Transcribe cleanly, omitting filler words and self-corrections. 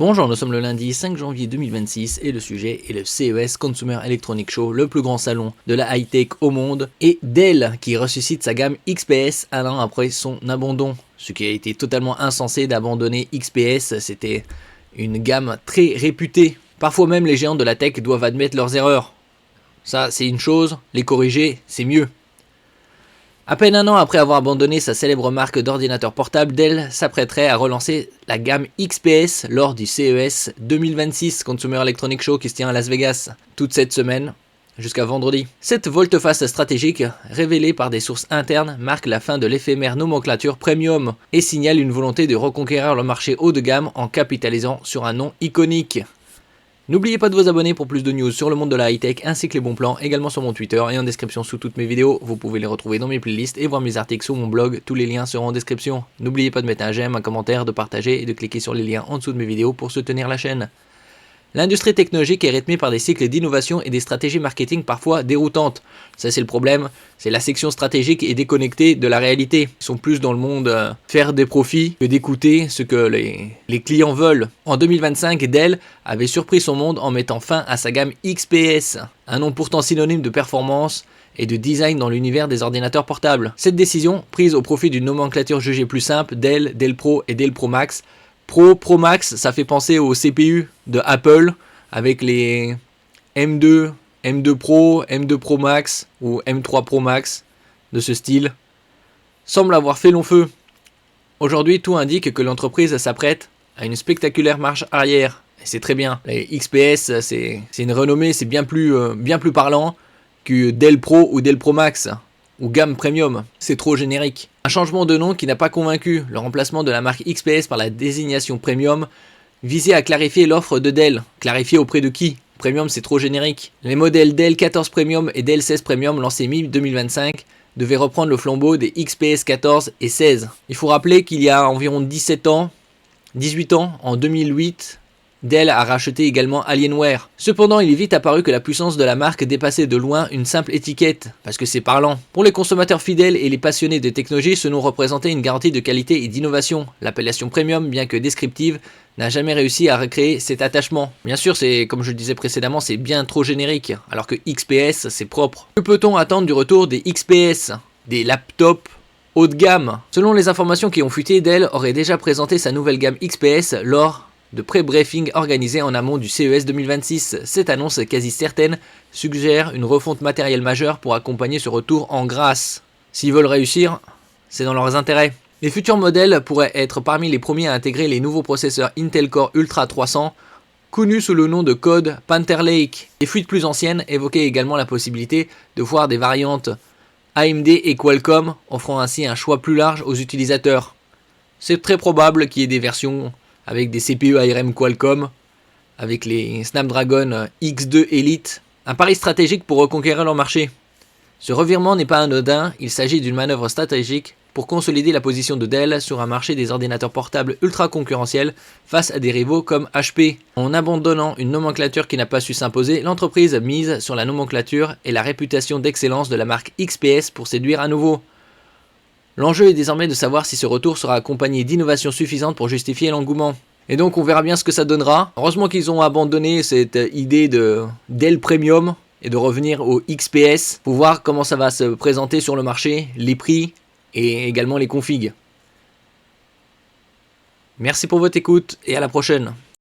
Bonjour, nous sommes le lundi 5 janvier 2026 et le sujet est le CES Consumer Electronics Show, le plus grand salon de la high-tech au monde, et Dell qui ressuscite sa gamme XPS un an après son abandon. Ce qui a été totalement insensé d'abandonner XPS, c'était une gamme très réputée. Parfois même les géants de la tech doivent admettre leurs erreurs. Ça c'est une chose, les corriger c'est mieux. À peine un an après avoir abandonné sa célèbre marque d'ordinateur portable, Dell s'apprêterait à relancer la gamme XPS lors du CES 2026 Consumer Electronics Show qui se tient à Las Vegas toute cette semaine jusqu'à vendredi. Cette volte-face stratégique, révélée par des sources internes, marque la fin de l'éphémère nomenclature premium et signale une volonté de reconquérir le marché haut de gamme en capitalisant sur un nom iconique. N'oubliez pas de vous abonner pour plus de news sur le monde de la high-tech ainsi que les bons plans, également sur mon Twitter et en description sous toutes mes vidéos. Vous pouvez les retrouver dans mes playlists et voir mes articles sur mon blog, tous les liens seront en description. N'oubliez pas de mettre un j'aime, un commentaire, de partager et de cliquer sur les liens en dessous de mes vidéos pour soutenir la chaîne. L'industrie technologique est rythmée par des cycles d'innovation et des stratégies marketing parfois déroutantes. Ça c'est le problème, c'est la section stratégique est déconnectée de la réalité. Ils sont plus dans le monde faire des profits que d'écouter ce que les clients veulent. En 2025, Dell avait surpris son monde en mettant fin à sa gamme XPS, un nom pourtant synonyme de performance et de design dans l'univers des ordinateurs portables. Cette décision, prise au profit d'une nomenclature jugée plus simple, Dell, Dell Pro et Dell Pro Max, Pro Max, ça fait penser au CPU de Apple avec les M2, M2 Pro, M2 Pro Max ou M3 Pro Max de ce style, semble avoir fait long feu. Aujourd'hui, tout indique que l'entreprise s'apprête à une spectaculaire marche arrière. Et c'est très bien. Les XPS, c'est une renommée, c'est bien plus parlant que Dell Pro ou Dell Pro Max ou gamme premium. C'est trop générique. Un changement de nom qui n'a pas convaincu. Le remplacement de la marque XPS par la désignation premium visait à clarifier l'offre de Dell. Clarifier auprès de qui? Premium c'est trop générique. Les modèles Dell 14 Premium et Dell 16 Premium lancés mi-2025 devaient reprendre le flambeau des XPS 14 et 16. Il faut rappeler qu'il y a environ 18 ans, en 2008, Dell a racheté également Alienware. Cependant, il est vite apparu que la puissance de la marque dépassait de loin une simple étiquette, parce que c'est parlant. Pour les consommateurs fidèles et les passionnés de technologie, ce nom représentait une garantie de qualité et d'innovation. L'appellation premium, bien que descriptive, n'a jamais réussi à recréer cet attachement. Bien sûr, c'est comme je le disais précédemment, c'est bien trop générique, alors que XPS, c'est propre. Que peut-on attendre du retour des XPS, des laptops haut de gamme? Selon les informations qui ont fuité, Dell aurait déjà présenté sa nouvelle gamme XPS lors de pré-briefing organisé en amont du CES 2026. Cette annonce quasi certaine suggère une refonte matérielle majeure pour accompagner ce retour en grâce. S'ils veulent réussir, c'est dans leurs intérêts. Les futurs modèles pourraient être parmi les premiers à intégrer les nouveaux processeurs Intel Core Ultra 300, connus sous le nom de code Panther Lake. Les fuites plus anciennes évoquaient également la possibilité de voir des variantes AMD et Qualcomm, offrant ainsi un choix plus large aux utilisateurs. C'est très probable qu'il y ait des versions avec des CPU ARM Qualcomm, avec les Snapdragon X2 Elite, un pari stratégique pour reconquérir leur marché. Ce revirement n'est pas anodin, il s'agit d'une manœuvre stratégique pour consolider la position de Dell sur un marché des ordinateurs portables ultra concurrentiels face à des rivaux comme HP. En abandonnant une nomenclature qui n'a pas su s'imposer, l'entreprise mise sur la nomenclature et la réputation d'excellence de la marque XPS pour séduire à nouveau. L'enjeu est désormais de savoir si ce retour sera accompagné d'innovations suffisantes pour justifier l'engouement. Et donc on verra bien ce que ça donnera. Heureusement qu'ils ont abandonné cette idée de Dell Premium et de revenir au XPS pour voir comment ça va se présenter sur le marché, les prix et également les configs. Merci pour votre écoute et à la prochaine.